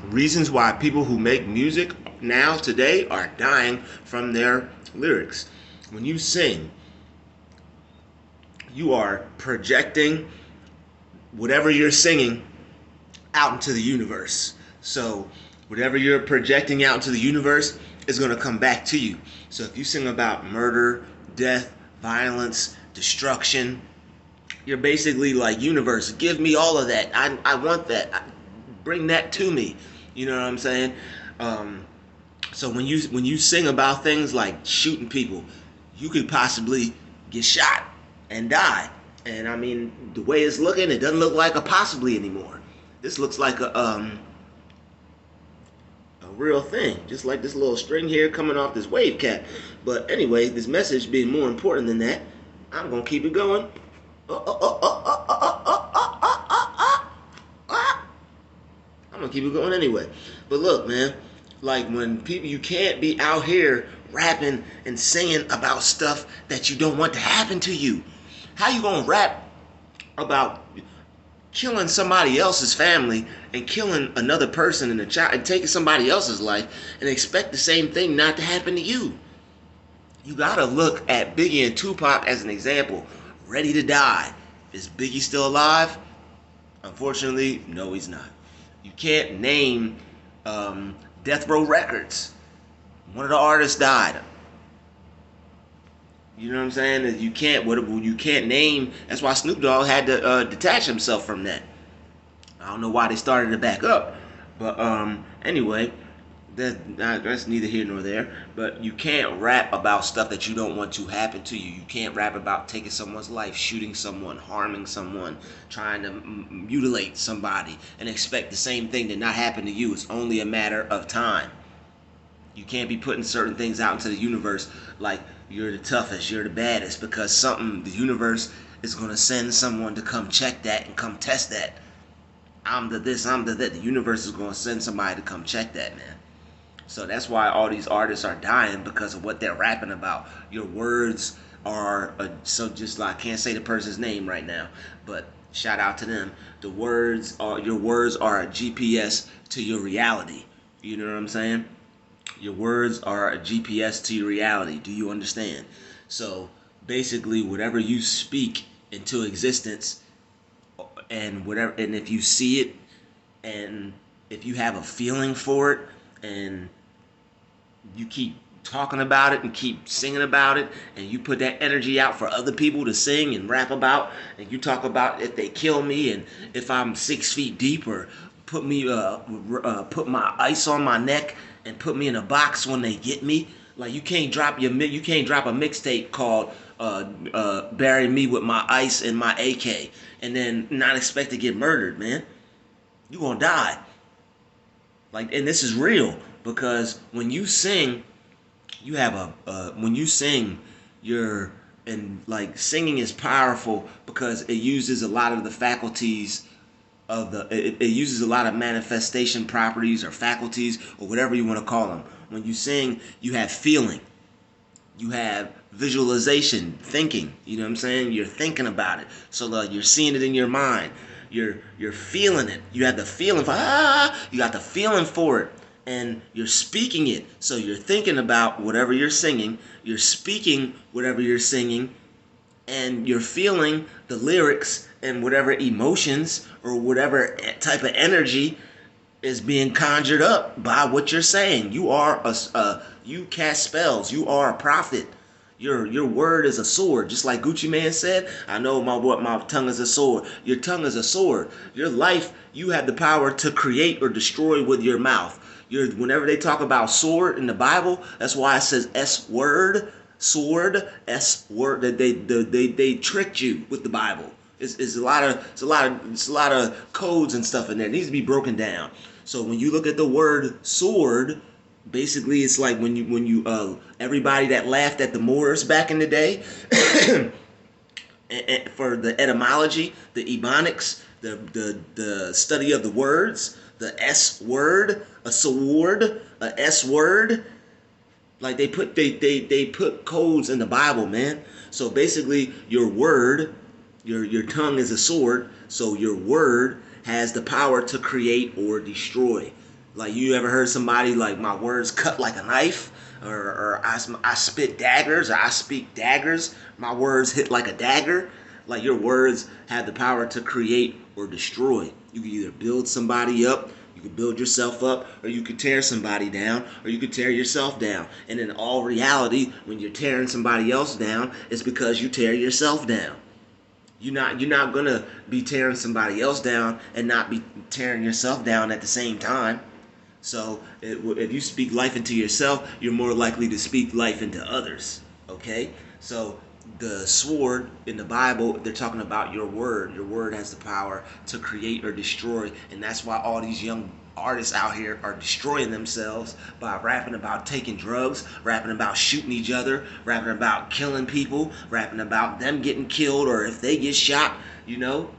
Reasons why people who make music now today are dying from their lyrics. When you sing, you are projecting whatever you're singing out into the universe. So whatever you're projecting out into the universe is going to come back to you. So if you sing about murder, death, violence, destruction, you're basically like, universe, give me all of that. I want that. Bring that to me. You know what I'm saying? So when you sing about things like shooting people, you could possibly get shot and die. And I mean, the way it's looking, it doesn't look like a possibly anymore. This looks like a real thing, just like this little string here coming off this wave cap. But anyway, this message being more important than that, I'm gonna keep it going. I'm gonna keep it going anyway. But look, man, like when people, you can't be out here rapping and singing about stuff that you don't want to happen to you. How you gonna rap about killing somebody else's family and killing another person and a child and taking somebody else's life and expect the same thing not to happen to you? You gotta look at Biggie and Tupac as an example. Ready to die. Is Biggie still alive? Unfortunately, no, he's not. You can't name Death Row Records. One of the artists died. You know what I'm saying? You can't name. That's why Snoop Dogg had to detach himself from that. I don't know why they started to back up, but anyway, that's neither here nor there. But you can't rap about stuff that you don't want to happen to you. You can't rap about taking someone's life, shooting someone, harming someone, trying to mutilate somebody, and expect the same thing to not happen to you. It's only a matter of time. You can't be putting certain things out into the universe like you're the toughest, you're the baddest, because the universe is going to send someone to come check that and come test that. I'm the this, I'm the that. The universe is going to send somebody to come check that, man. So that's why all these artists are dying, because of what they're rapping about. Your words are, so just like, I can't say the person's name right now, but shout out to them. Your words are a GPS to your reality. You know what I'm saying? Your words are a GPS to your reality. Do you understand? So basically, whatever you speak into existence, and if you see it, and if you have a feeling for it, and you keep talking about it and keep singing about it, and you put that energy out for other people to sing and rap about, and you talk about if they kill me and if I'm 6 feet deep, or put my ice on my neck and put me in a box when they get me. Like, you can't drop a mixtape called "Bury Me with My Ice and My AK" and then not expect to get murdered, man. You gonna die. Like, and this is real, because when you sing, you have when you sing, singing is powerful because it uses a lot of the faculties of it uses a lot of manifestation properties or faculties or whatever you want to call them. When you sing, you have feeling, you have visualization, thinking. You know what I'm saying? You're thinking about it, so you're seeing it in your mind. You're feeling it. You have the feeling for you got the feeling for it, and you're speaking it. So you're thinking about whatever you're singing, you're speaking whatever you're singing, and you're feeling the lyrics and whatever emotions or whatever type of energy is being conjured up by what you're saying. You cast spells. You are a prophet. Your word is a sword, just like Gucci Mane said. I know my tongue is a sword. Your tongue is a sword. Your life, you have the power to create or destroy with your mouth. Whenever they talk about sword in the Bible, that's why it says S word, sword, S word. That they tricked you with the Bible. It's a lot of codes and stuff in there. It needs to be broken down. So when you look at the word sword, basically it's like when you everybody that laughed at the Moors back in the day for the etymology, the ebonics, the study of the words, the S word, a sword, a S word. Like they put codes in the Bible, man. So basically your word, your tongue is a sword, so your word has the power to create or destroy. Like, you ever heard somebody like, my words cut like a knife? Or I spit daggers, or I speak daggers. My words hit like a dagger. Like, your words have the power to create or destroy. You can either build somebody up, you can build yourself up, or you could tear somebody down, or you could tear yourself down. And in all reality, when you're tearing somebody else down, it's because you tear yourself down. You're not gonna be tearing somebody else down and not be tearing yourself down at the same time. So if you speak life into yourself, you're more likely to speak life into others. Okay? So the sword in the Bible, they're talking about your word. Your word has the power to create or destroy, and that's why all these young artists out here are destroying themselves by rapping about taking drugs, rapping about shooting each other, rapping about killing people, rapping about them getting killed, or if they get shot, you know.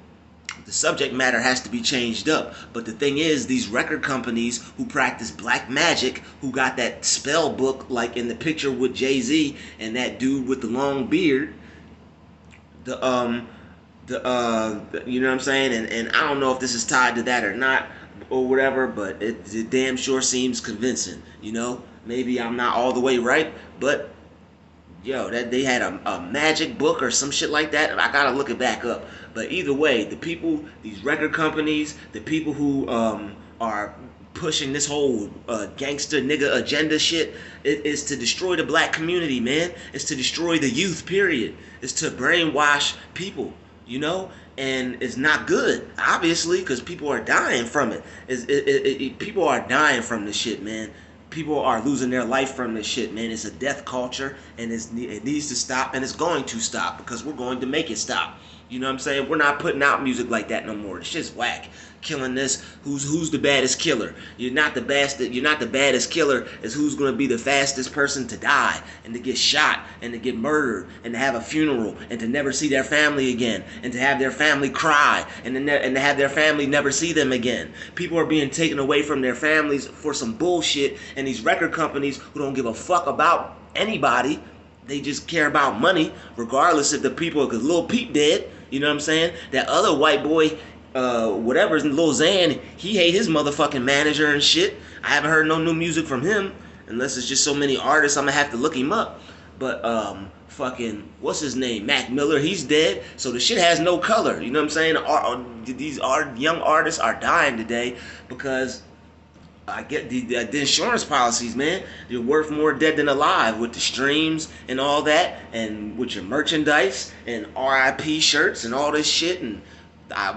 The subject matter has to be changed up. But the thing is, these record companies who practice black magic, who got that spell book like in the picture with Jay-Z and that dude with the long beard, you know what I'm saying? And I don't know if this is tied to that or not or whatever, but it damn sure seems convincing, you know? Maybe I'm not all the way right, but yo, that they had a magic book or some shit like that. I gotta look it back up. But either way, the people, these record companies, the people who are pushing this whole gangster nigga agenda shit, it is to destroy the black community, man. It's to destroy the youth, period. It's to brainwash people, you know? And it's not good, obviously, because people are dying from it. People are dying from this shit, man. People are losing their life from this shit, man. It's a death culture, and it needs to stop, and it's going to stop because we're going to make it stop. You know what I'm saying? We're not putting out music like that no more. The shit's whack. Killing this. Who's the baddest killer? You're not the best. You're not the baddest killer. Is who's going to be the fastest person to die and to get shot and to get murdered and to have a funeral and to never see their family again and to have their family cry and to have their family never see them again. People are being taken away from their families for some bullshit, and these record companies who don't give a fuck about anybody. They just care about money, regardless if the people, because Lil Peep dead, you know what I'm saying? That other white boy, whatever, Lil Xan, he hate his motherfucking manager and shit. I haven't heard no new music from him, unless it's just so many artists, I'm gonna have to look him up. But, fucking, what's his name? Mac Miller, he's dead, so the shit has no color, you know what I'm saying? These young artists are dying today because I get the insurance policies, man. You're worth more dead than alive with the streams and all that, and with your merchandise and RIP shirts and all this shit, and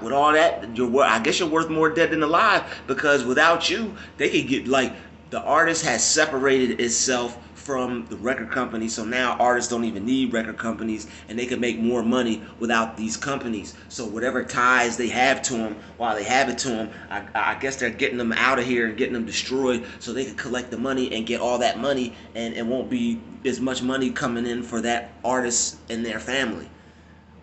with all that, I guess you're worth more dead than alive because without you, they could get like the artist has separated itself from the record company, so now artists don't even need record companies and they can make more money without these companies. So whatever ties they have to them, while they have it to them, I guess they're getting them out of here and getting them destroyed so they can collect the money and get all that money, and it won't be as much money coming in for that artist and their family.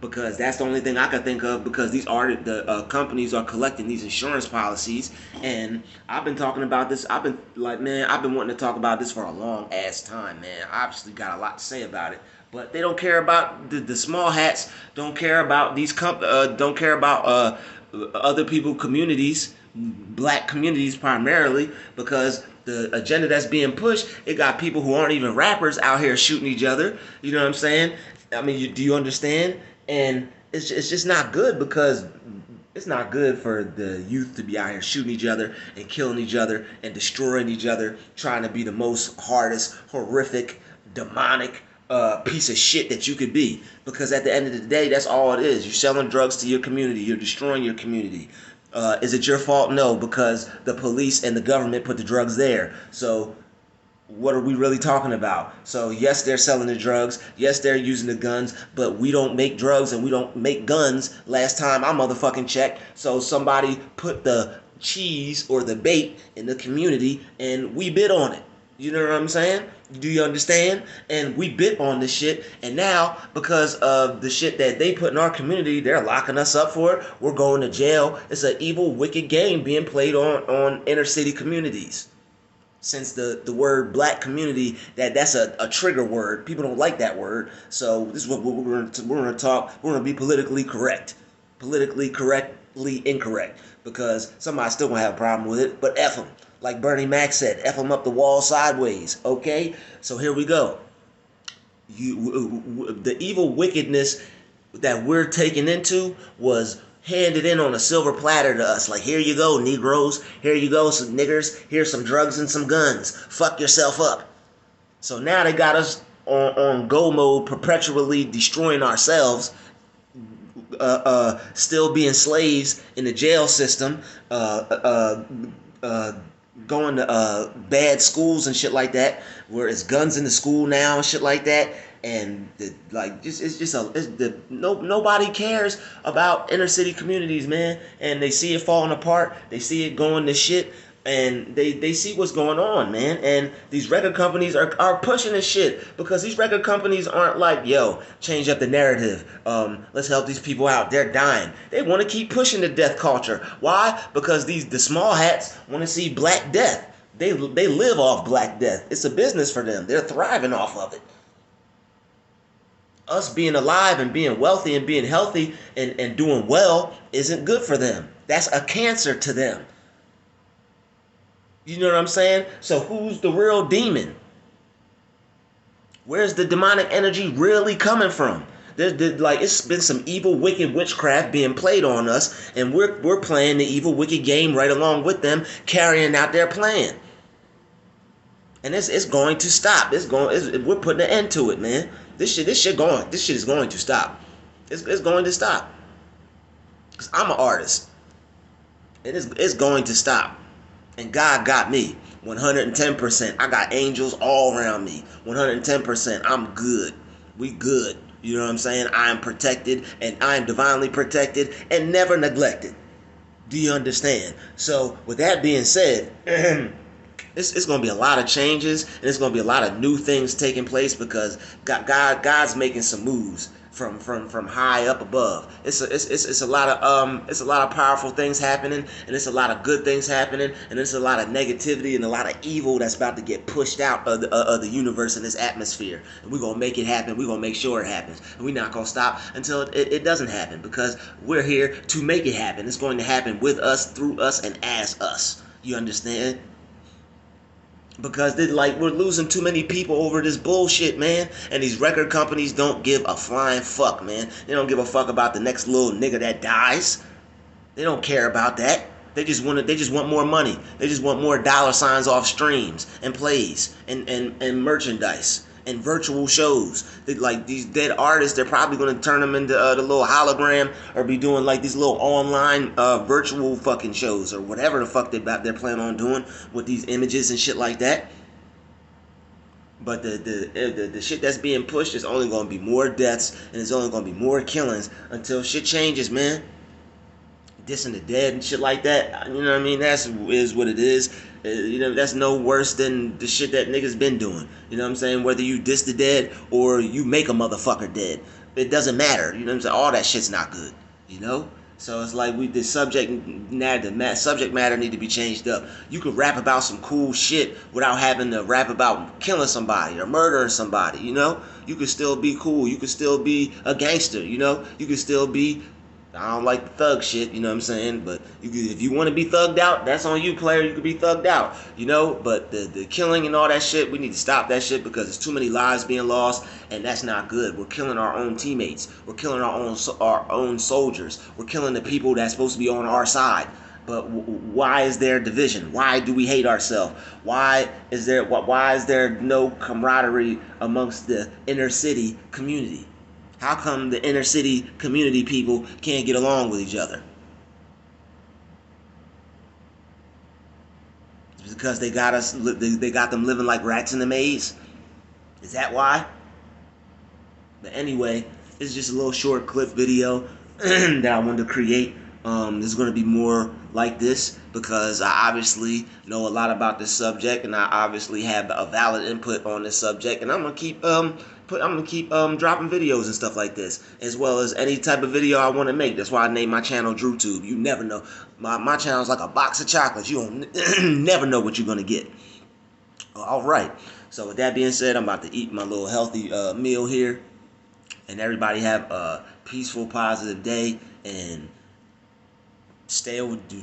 Because that's the only thing I could think of, because these companies are collecting these insurance policies, and I've been talking about this. I've been wanting to talk about this for a long ass time, man. I obviously got a lot to say about it, but they don't care about the small hats. Don't care about don't care about other people, communities, black communities primarily, because the agenda that's being pushed, it got people who aren't even rappers out here shooting each other. You know what I'm saying? I mean, do you understand? And it's just not good, because it's not good for the youth to be out here shooting each other and killing each other and destroying each other, trying to be the most hardest, horrific, demonic piece of shit that you could be. Because at the end of the day, that's all it is. You're selling drugs to your community. You're destroying your community. Is it your fault? No, because the police and the government put the drugs there. So what are we really talking about? So yes, they're selling the drugs. Yes, they're using the guns, but we don't make drugs and we don't make guns. Last time I motherfucking checked. So somebody put the cheese or the bait in the community and we bid on it. You know what I'm saying? Do you understand? And we bit on this shit, and now because of the shit that they put in our community, they're locking us up for it. We're going to jail. It's an evil, wicked game being played on inner city communities. Since the word black community, that's a trigger word. People don't like that word. So this is what we're going to talk. We're going to be politically correct. Politically correctly incorrect. Because somebody's still going to have a problem with it. But F them. Like Bernie Mac said, F them up the wall sideways. Okay? So here we go. The evil wickedness that we're taking into was handed in on a silver platter to us. Like, here you go, Negroes. Here you go, some niggers. Here's some drugs and some guns. Fuck yourself up. So now they got us on go mode, perpetually destroying ourselves, still being slaves in the jail system, going to bad schools and shit like that, where it's guns in the school now and shit like that. And nobody cares about inner city communities, man. And they see it falling apart. They see it going to shit. And they see what's going on, man. And these record companies are pushing this shit, because these record companies aren't like, yo, change up the narrative. Let's help these people out. They're dying. They want to keep pushing the death culture. Why? Because the small hats want to see black death. They live off black death. It's a business for them. They're thriving off of it. Us being alive and being wealthy and being healthy and doing well isn't good for them. That's a cancer to them. You know what I'm saying? So who's the real demon? Where's the demonic energy really coming from? It's been some evil, wicked witchcraft being played on us, and we're playing the evil, wicked game right along with them, carrying out their plan. And it's going to stop. We're putting an end to it, man. This shit is going to stop. It's going to stop. Cause I'm an artist, and it's going to stop. And God got me 110%. I got angels all around me 110%. I'm good. We good. You know what I'm saying? I am protected, and I am divinely protected and never neglected. Do you understand? So with that being said, it's going to be a lot of changes, and it's going to be a lot of new things taking place, because God's making some moves from high up above. It's a lot of powerful things happening, and it's a lot of good things happening, and it's a lot of negativity and a lot of evil that's about to get pushed out of the universe and this atmosphere. And we're gonna make it happen. We're gonna make sure it happens, and we're not gonna stop until it doesn't happen, because we're here to make it happen. It's going to happen with us, through us, and as us. You understand? Because we're losing too many people over this bullshit, man. And these record companies don't give a flying fuck, man. They don't give a fuck about the next little nigga that dies. They don't care about that. They just want more money. They just want more dollar signs off streams and plays and merchandise and virtual shows. These dead artists, they're probably going to turn them into the little hologram, or be doing like these little online virtual fucking shows, or whatever the fuck they're planning on doing with these images and shit like that. But the shit that's being pushed is only going to be more deaths, and it's only going to be more killings until shit changes, man. Dissing the dead and shit like that, you know what I mean? Is what it is. That's no worse than the shit that niggas been doing. You know what I'm saying? Whether you diss the dead or you make a motherfucker dead, it doesn't matter. You know what I'm saying? All that shit's not good. You know? So it's like the subject matter need to be changed up. You could rap about some cool shit without having to rap about killing somebody or murdering somebody. You know? You could still be cool. You could still be a gangster. You know? You could still be. I don't like the thug shit, you know what I'm saying? But if you want to be thugged out, that's on you, player. You can be thugged out, you know? But the killing and all that shit, we need to stop that shit, because there's too many lives being lost, and that's not good. We're killing our own teammates. We're killing our own soldiers. We're killing the people that's supposed to be on our side. But why is there division? Why do we hate ourselves? Why is there no camaraderie amongst the inner city community? How come the inner city community people can't get along with each other? It's because they got them living like rats in a maze. Is that why? But anyway, it's just a little short clip video that I wanted to create. There's going to be more like this, because I obviously know a lot about this subject, and I obviously have a valid input on this subject, and I'm gonna keep dropping videos and stuff like this, as well as any type of video I want to make. That's why I named my channel Druuill. You never know. My channel's like a box of chocolates. You don't never know what you're gonna get. All right. So with that being said, I'm about to eat my little healthy meal here, and everybody have a peaceful, positive day, and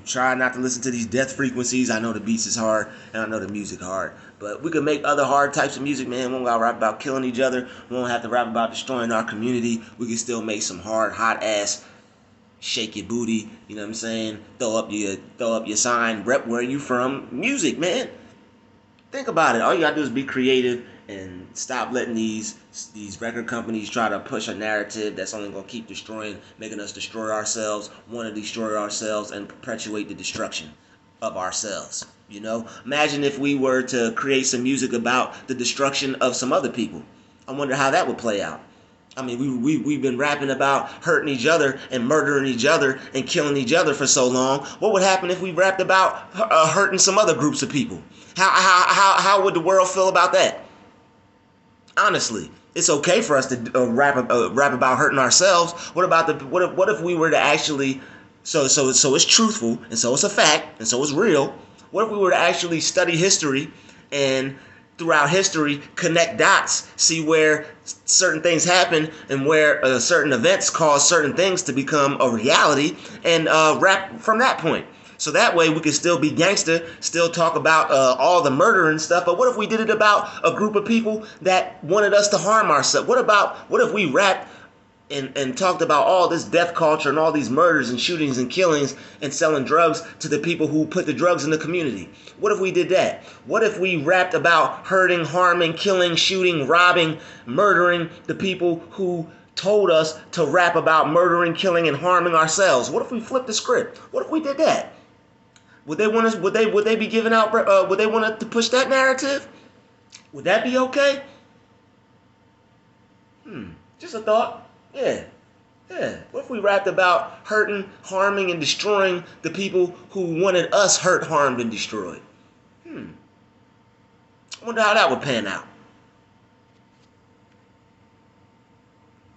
try not to listen to these death frequencies. I know the beats is hard, and I know the music hard, but we could make other hard types of music, man. We don't gotta rap about killing each other. We don't have to rap about destroying our community. We can still make some hard, hot ass, shake your booty. You know what I'm saying? Throw up your sign. Rep where you from. Music, man. Think about it. All you gotta do is be creative and stop letting these record companies try to push a narrative that's only gonna keep destroying, making us destroy ourselves, want to destroy ourselves, and perpetuate the destruction of ourselves. You know, imagine if we were to create some music about the destruction of some other people. I wonder how that would play out. I mean, we've been rapping about hurting each other and murdering each other and killing each other for so long. What would happen if we rapped about hurting some other groups of people? How would the world feel about that? Honestly, it's okay for us to rap about hurting ourselves. What if we were to actually so it's truthful, and so it's a fact, and so it's real. What if we were to actually study history and throughout history connect dots, see where certain things happen and where certain events cause certain things to become a reality, and rap from that point? So that way we could still be gangster, still talk about all the murder and stuff. But what if we did it about a group of people that wanted us to harm ourselves? What if we rapped and talked about all this death culture and all these murders and shootings and killings and selling drugs to the people who put the drugs in the community? What if we did that? What if we rapped about hurting, harming, killing, shooting, robbing, murdering the people who told us to rap about murdering, killing, and harming ourselves? What if we flipped the script? What if we did that? Would they want us? Would they be giving out? Would they want to push that narrative? Would that be okay? Just a thought. Yeah. What if we rapped about hurting, harming, and destroying the people who wanted us hurt, harmed, and destroyed? I wonder how that would pan out.